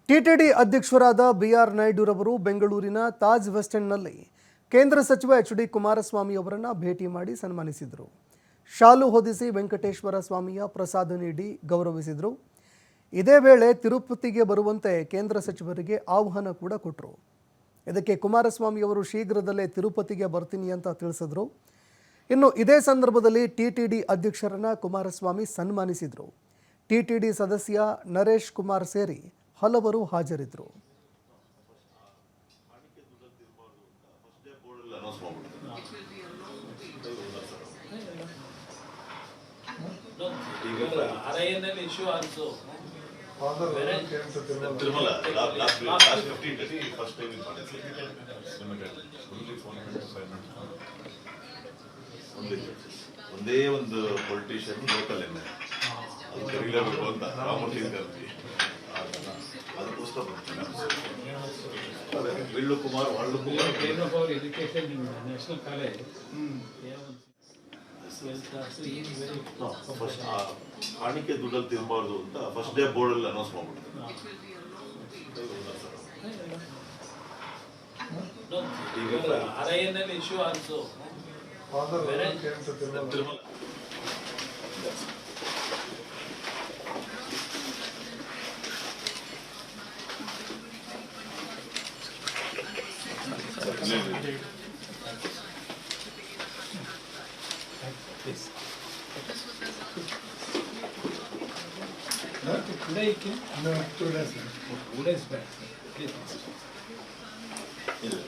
TTD ಅಧ್ಯಕ್ಷರಾದ B R ನಾಯ್ಡುರವರು ಬೆಂಗಳೂರಿನ Taj West ಎಂಡ್ನಲ್ಲಿ ಕೇಂದ್ರ ಸಚಿವ ಎಚ್.ಡಿ. ಕುಮಾರಸ್ವಾಮಿ ಅವರನ್ನು ಭೇಟಿ ಮಾಡಿ ಸನ್ಮಾನಿಸಿದರು. ಶಾಲು ಹೊದಿಸಿ ವೆಂಕಟೇಶ್ವರ ಸ್ವಾಮಿಯ ಪ್ರಸಾದ ನೀಡಿ ಗೌರವಿಸಿದರು. ಇದೇ ವೇಳೆ ತಿರುಪತಿಗೆ ಬರುವಂತೆ ಕೇಂದ್ರ ಸಚಿವರಿಗೆ ಆಹ್ವಾನ ಕೂಡ ಕೊಟ್ಟರು. ಇದಕ್ಕೆ ಕುಮಾರಸ್ವಾಮಿ ಅವರು ಶೀಘ್ರದಲ್ಲೇ ತಿರುಪತಿಗೆ ಬರ್ತೀನಿ ಅಂತ ತಿಳಿಸಿದ್ರು. ಇನ್ನು ಇದೇ ಸಂದರ್ಭದಲ್ಲಿ ಟಿಟಿಡಿ ಅಧ್ಯಕ್ಷರನ್ನ ಕುಮಾರಸ್ವಾಮಿ ಸನ್ಮಾನಿಸಿದರು. ಟಿಟಿಡಿ ಸದಸ್ಯ ನರೇಶ್ ಕುಮಾರ್ ಸೇರಿ ಹಲವರು ಹಾಜರಿದ್ದರು. ಒಂದೇ ಒಂದು ಪೊಲಿಟಿಷಿಯನ್ ಲೋಕಲ್ ಎಮ್ ಎಲ್ ಅದು ಕರೀಲೇಬೇಕು ಅಂತ ರಾಮಮೂರ್ತಿ ಕರ್ತಿ ಅದಕ್ಕೋಸ್ಕರ ವಿಳ್ಳು ಕುಮಾರ್ ಒಳ್ಳು Kumar education national college first ಕಾಣಿಕೆ ದುಡ್ಡಲ್ಲಿ ತಿನ್ಬಾರ್ದು ಅಂತ ಫಸ್ಟ್ ಡೇ ಬೋರ್ಡಲ್ಲಿ ಅನೌನ್ಸ್ ಮಾಡ್ಬಿಡ್ತಾರೆ. Issue also Tirumala Today it came? No, 2 days back. 2 days back. Please. ಇಲ್ಲ